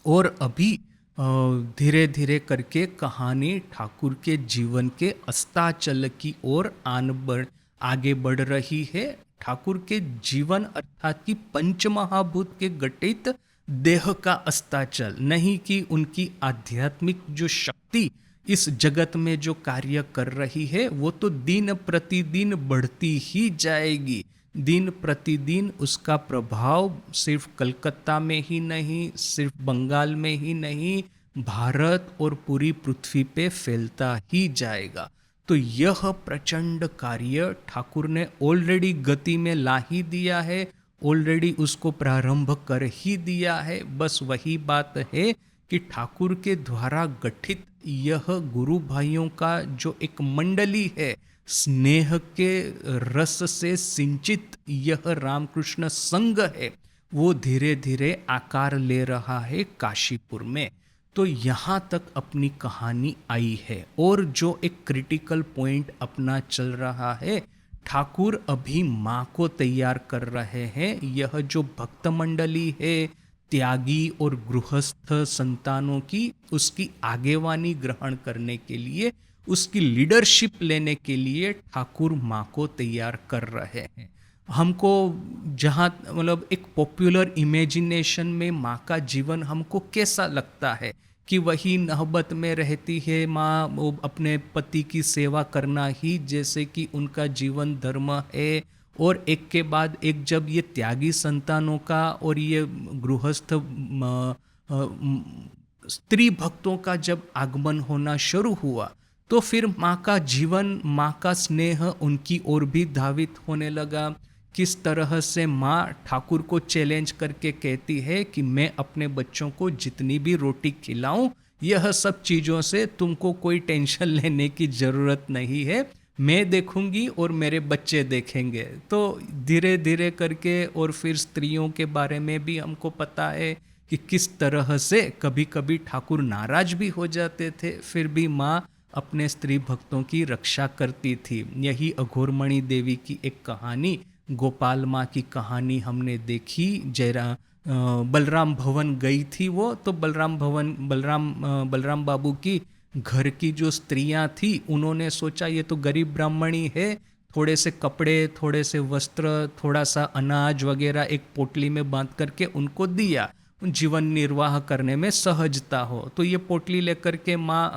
और अभी धीरे धीरे करके कहानी ठाकुर के जीवन के अस्ताचल की ओर आगे बढ़ रही है। ठाकुर के जीवन अर्थात कि पंचमहाभूत के घटित देह का अस्ताचल, नहीं कि उनकी आध्यात्मिक जो शक्ति इस जगत में जो कार्य कर रही है वो तो दिन प्रतिदिन बढ़ती ही जाएगी। दिन प्रतिदिन उसका प्रभाव सिर्फ कलकत्ता में ही नहीं, सिर्फ बंगाल में ही नहीं, भारत और पूरी पृथ्वी पे फैलता ही जाएगा। तो यह प्रचंड कार्य ठाकुर ने ऑलरेडी गति में ला ही दिया है, ऑलरेडी उसको प्रारंभ कर ही दिया है। बस वही बात है कि ठाकुर के द्वारा गठित यह गुरु भाइयों का जो एक मंडली है, स्नेह के रस से सिंचित यह रामकृष्ण संघ है, वो धीरे धीरे आकार ले रहा है काशीपुर में। तो यहाँ तक अपनी कहानी आई है। और जो एक क्रिटिकल पॉइंट अपना चल रहा है, ठाकुर अभी माँ को तैयार कर रहे हैं। यह जो भक्त मंडली है, त्यागी और गृहस्थ संतानों की, उसकी आगेवानी ग्रहण करने के लिए, उसकी लीडरशिप लेने के लिए ठाकुर माँ को तैयार कर रहे हैं। हमको जहाँ मतलब एक पॉपुलर इमेजिनेशन में माँ का जीवन हमको कैसा लगता है कि वही नहबत में रहती है माँ, वो अपने पति की सेवा करना ही जैसे कि उनका जीवन धर्म है। और एक के बाद एक जब ये त्यागी संतानों का और ये गृहस्थ स्त्री भक्तों का जब आगमन होना शुरू हुआ, तो फिर माँ का जीवन, माँ का स्नेह उनकी ओर भी धावित होने लगा। किस तरह से माँ ठाकुर को चैलेंज करके कहती है कि मैं अपने बच्चों को जितनी भी रोटी खिलाऊं, यह सब चीज़ों से तुमको कोई टेंशन लेने की ज़रूरत नहीं है, मैं देखूंगी और मेरे बच्चे देखेंगे। तो धीरे धीरे करके, और फिर स्त्रियों के बारे में भी हमको पता है कि किस तरह से कभी कभी ठाकुर नाराज भी हो जाते थे, फिर भी माँ अपने स्त्री भक्तों की रक्षा करती थी। यही अघोरमणि देवी की एक कहानी, गोपाल माँ की कहानी हमने देखी। बलराम भवन गई थी वो, तो बलराम बाबू की घर की जो स्त्रियां थी, उन्होंने सोचा ये तो गरीब ब्राह्मणी है, थोड़े से कपड़े, थोड़े से वस्त्र, थोड़ा सा अनाज वगैरह एक पोटली में बांध करके उनको दिया, जीवन निर्वाह करने में सहजता हो। तो ये पोटली लेकर के माँ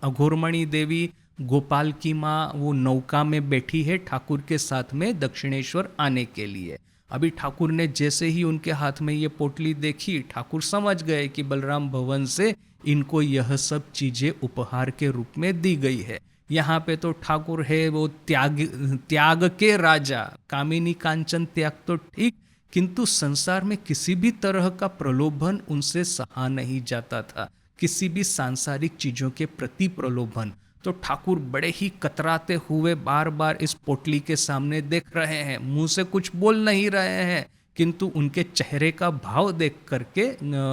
अघोरमणि देवी, गोपाल की माँ, वो नौका में बैठी है ठाकुर के साथ में दक्षिणेश्वर आने के लिए। अभी ठाकुर ने जैसे ही उनके हाथ में ये पोटली देखी, ठाकुर समझ गए कि बलराम भवन से इनको यह सब चीज़ें उपहार के रूप में दी गई है। यहाँ पे तो ठाकुर है वो त्याग के राजा, कामिनी कांचन त्याग तो ठीक, किंतु संसार में किसी भी तरह का प्रलोभन उनसे सहा नहीं जाता था, किसी भी सांसारिक चीज़ों के प्रति प्रलोभन। तो ठाकुर बड़े ही कतराते हुए बार बार इस पोटली के सामने देख रहे हैं, मुंह से कुछ बोल नहीं रहे हैं, किंतु उनके चेहरे का भाव देख करके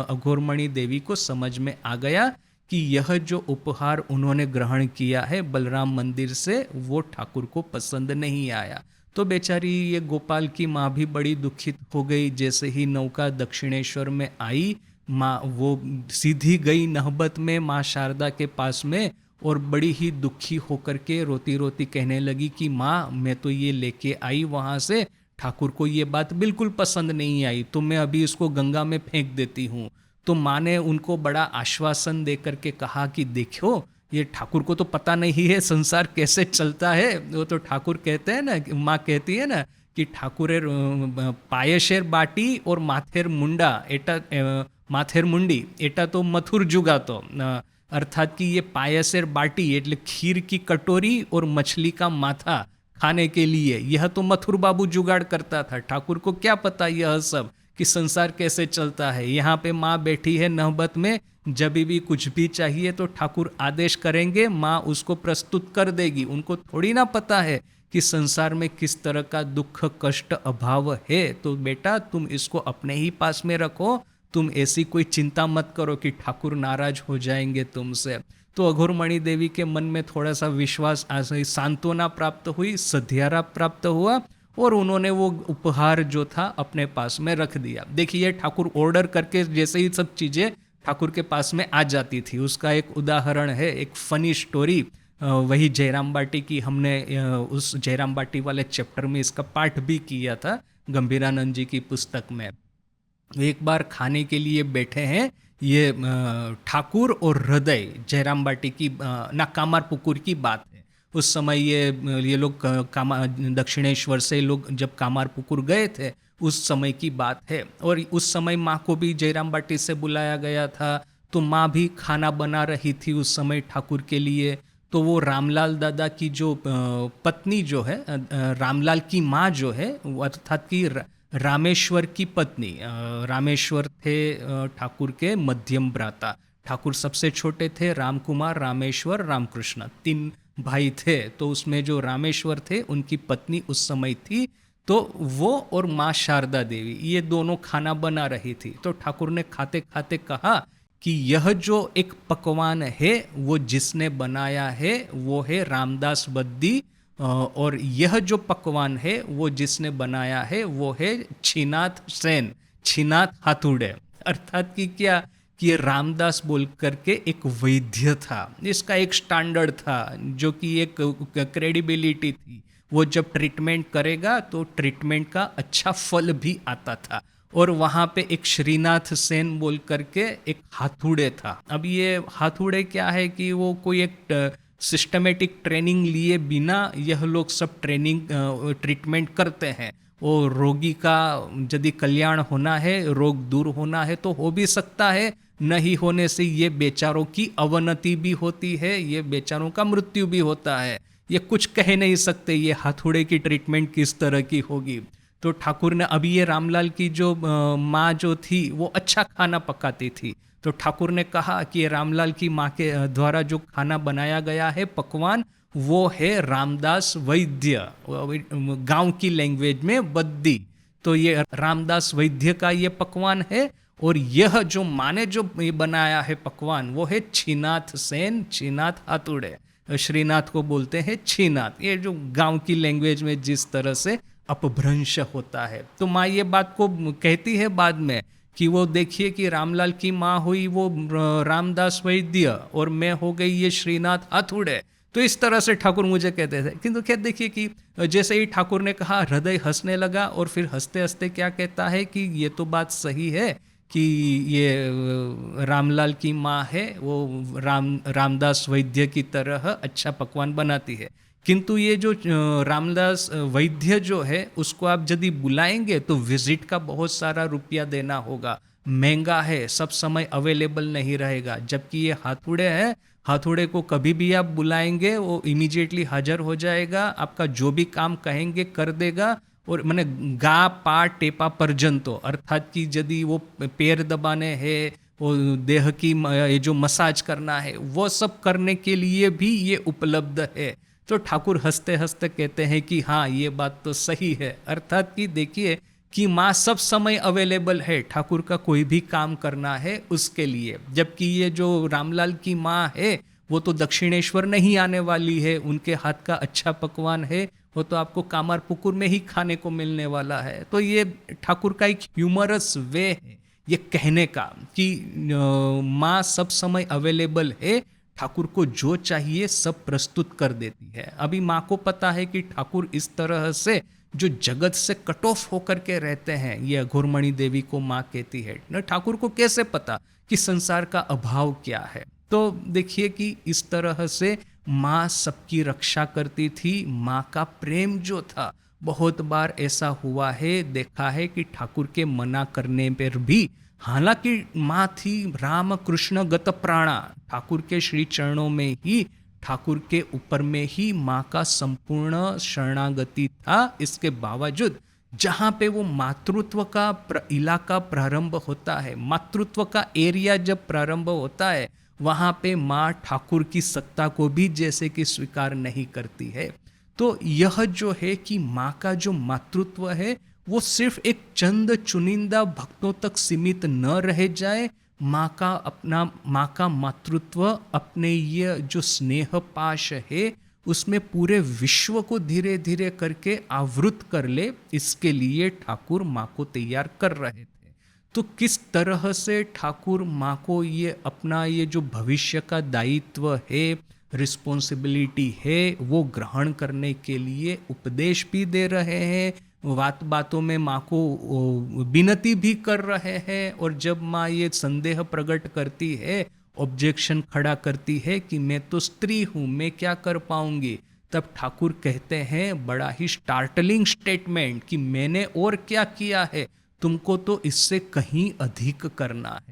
अघोरमणि देवी को समझ में आ गया कि यह जो उपहार उन्होंने ग्रहण किया है बलराम मंदिर से, वो ठाकुर को पसंद नहीं आया। तो बेचारी ये गोपाल की माँ भी बड़ी दुखित हो गई। जैसे ही नौका दक्षिणेश्वर में आई, माँ वो सीधी गई नहबत में माँ शारदा के पास में, और बड़ी ही दुखी होकर के रोती रोती कहने लगी कि माँ, मैं तो ये लेके आई वहाँ से, ठाकुर को ये बात बिल्कुल पसंद नहीं आई, तो मैं अभी इसको गंगा में फेंक देती हूँ। तो माँ ने उनको बड़ा आश्वासन दे करके कहा कि देखो, ये ठाकुर को तो पता नहीं है संसार कैसे चलता है। वो तो ठाकुर कहते हैं ना, माँ कहती है ना कि ठाकुरेर पायशेर बाटी और माथेर मुंडा एटा माथेर मुंडी एटा तो मथुर जुगातो, अर्थात कि ये पायसेर बाटी એટલે खीर की कटोरी और मछली का माथा खाने के लिए यह तो मथुर बाबू जुगाड़ करता था। ठाकुर को क्या पता यह सब कि संसार कैसे चलता है। यहाँ पे माँ बैठी है नहबत में, जब भी कुछ भी चाहिए तो ठाकुर आदेश करेंगे, माँ उसको प्रस्तुत कर देगी। उनको थोड़ी ना पता है कि संसार में किस तरह का दुख, कष्ट, अभाव है। तो बेटा तुम इसको अपने ही पास में रखो, तुम ऐसी कोई चिंता मत करो कि ठाकुर नाराज हो जाएंगे तुमसे। तो अघोरमणि देवी के मन में थोड़ा सा विश्वास, सांत्वना प्राप्त हुई, सधियारा प्राप्त हुआ, और उन्होंने वो उपहार जो था अपने पास में रख दिया। देखिए ठाकुर ऑर्डर करके जैसे ही सब चीज़ें ठाकुर के पास में आ जाती थी, उसका एक उदाहरण है, एक फनी स्टोरी। वही जयराम बाटी की, हमने उस जयराम बाटी वाले चैप्टर में इसका पाठ भी किया था गंभीरानंद जी की पुस्तक में। एक बार खाने के लिए बैठे हैं ये ठाकुर और हृदय, जयराम बाटी की ना कामार पुकुर की बात है। उस समय ये लोग दक्षिणेश्वर से लोग जब कामार पुकुर गए थे उस समय की बात है। और उस समय माँ को भी जयराम बाटी से बुलाया गया था, तो माँ भी खाना बना रही थी उस समय ठाकुर के लिए। तो वो रामलाल दादा की जो पत्नी जो है, रामलाल की माँ जो है, अर्थात की रामेश्वर की पत्नी, रामेश्वर थे ठाकुर के मध्यम भ्राता। ठाकुर सबसे छोटे थे, रामकुमार, रामेश्वर, रामकृष्ण, 3 भाई थे। तो उसमें जो रामेश्वर थे उनकी पत्नी उस समय थी, तो वो और माँ शारदा देवी ये दोनों खाना बना रही थी। तो ठाकुर ने खाते खाते कहा कि यह जो एक पकवान है वो जिसने बनाया है वो है रामदास बद्दी, और यह जो पकवान है वो जिसने बनाया है वो है छीनाथ सेन, छीनाथ हाथुड़े। अर्थात कि क्या कि ये रामदास बोल करके एक वैद्य था, इसका एक स्टैंडर्ड था, जो कि एक क्रेडिबिलिटी थी। वो जब ट्रीटमेंट करेगा तो ट्रीटमेंट का अच्छा फल भी आता था। और वहाँ पे एक श्रीनाथ सेन बोल करके एक हाथुड़े था। अब ये हाथुड़े क्या है कि वो कोई एक सिस्टमेटिक ट्रेनिंग लिए बिना यह लोग सब ट्रीटमेंट करते हैं। वो रोगी का यदि कल्याण होना है, रोग दूर होना है तो हो भी सकता है, नहीं होने से ये बेचारों की अवनति भी होती है, ये बेचारों का मृत्यु भी होता है। ये कुछ कह नहीं सकते ये हाथुड़े की ट्रीटमेंट किस तरह की होगी। तो ठाकुर ने, अभी ये रामलाल की जो माँ जो थी वो अच्छा खाना पकाती थी, तो ठाकुर ने कहा कि ये रामलाल की माँ के द्वारा जो खाना बनाया गया है पकवान, वो है रामदास वैद्य, गांव की लैंग्वेज में बद्दी। तो ये रामदास वैद्य का ये पकवान है। और यह जो माँ ने जो बनाया है पकवान वो है छीनाथ सेन, छीनाथ हाथुड़े। श्रीनाथ को बोलते हैं छीनाथ, ये जो गांव की लैंग्वेज में जिस तरह से अपभ्रंश होता है। तो माँ ये बात को कहती है बाद में कि वो देखिए कि रामलाल की माँ हुई वो रामदास वैद्य और मैं हो गई ये श्रीनाथ हाथुड़े। तो इस तरह से ठाकुर मुझे कहते थे। किंतु क्या देखिए कि जैसे ही ठाकुर ने कहा हृदय हंसने लगा, और फिर हंसते हंसते क्या कहता है कि ये तो बात सही है कि ये रामलाल की माँ है वो रामदास वैद्य की तरह अच्छा पकवान बनाती है। किंतु ये जो रामदास वैद्य जो है उसको आप यदि बुलाएंगे तो विजिट का बहुत सारा रुपया देना होगा, महंगा है, सब समय अवेलेबल नहीं रहेगा। जबकि ये हाथुड़े है, हाथुड़े को कभी भी आप बुलाएंगे वो इमीडिएटली हाजिर हो जाएगा, आपका जो भी काम कहेंगे कर देगा। और मैंने गा पा टेपा पर्यंतो, अर्थात कि यदि वो पैर दबाने हैं, वो देह की ये जो मसाज करना है, वो सब करने के लिए भी ये उपलब्ध है। तो ठाकुर हंसते हंसते कहते हैं कि हाँ ये बात तो सही है। अर्थात कि देखिए कि माँ सब समय अवेलेबल है, ठाकुर का कोई भी काम करना है उसके लिए। जबकि ये जो रामलाल की माँ है वो तो दक्षिणेश्वर नहीं आने वाली है, उनके हाथ का अच्छा पकवान है वो तो आपको कामार पुकुर में ही खाने को मिलने वाला है। तो ये ठाकुर का एक ह्यूमरस वे है ये कहने का कि माँ सब समय अवेलेबल है, ठाकुर को जो चाहिए सब प्रस्तुत कर देती है। अभी माँ को पता है कि ठाकुर इस तरह से जो जगत से कट ऑफ होकर के रहते हैं, ये घुरमणि देवी को माँ कहती है न, ठाकुर को कैसे पता कि संसार का अभाव क्या है। तो देखिए कि इस तरह से माँ सबकी रक्षा करती थी। माँ का प्रेम जो था, बहुत बार ऐसा हुआ है, देखा है कि ठाकुर के मना करने पर भी, हालांकि माँ थी राम कृष्ण गत प्राणा, ठाकुर के श्री चरणों में ही, ठाकुर के ऊपर में ही माँ का संपूर्ण शरणागति था। इसके बावजूद जहाँ पे वो मातृत्व का इलाका प्रारंभ होता है, मातृत्व का एरिया जब प्रारंभ होता है, वहाँ पे माँ ठाकुर की सत्ता को भी जैसे कि स्वीकार नहीं करती है। तो यह जो है कि माँ का जो मातृत्व है वो सिर्फ एक चंद चुनिंदा भक्तों तक सीमित न रह जाए। माँ का मातृत्व, अपने ये जो स्नेह पाश है उसमें पूरे विश्व को धीरे धीरे करके आवृत कर ले, इसके लिए ठाकुर माँ को तैयार कर रहे थे। तो किस तरह से ठाकुर माँ को ये अपना ये जो भविष्य का दायित्व है, रिस्पॉन्सिबिलिटी है, वो ग्रहण करने के लिए उपदेश भी दे रहे हैं, बात बातों में माँ को विनती भी कर रहे हैं। और जब माँ ये संदेह प्रकट करती है, ऑब्जेक्शन खड़ा करती है कि मैं तो स्त्री हूँ, मैं क्या कर पाऊंगी, तब ठाकुर कहते हैं बड़ा ही स्टार्टलिंग स्टेटमेंट कि मैंने और क्या किया है, तुमको तो इससे कहीं अधिक करना है।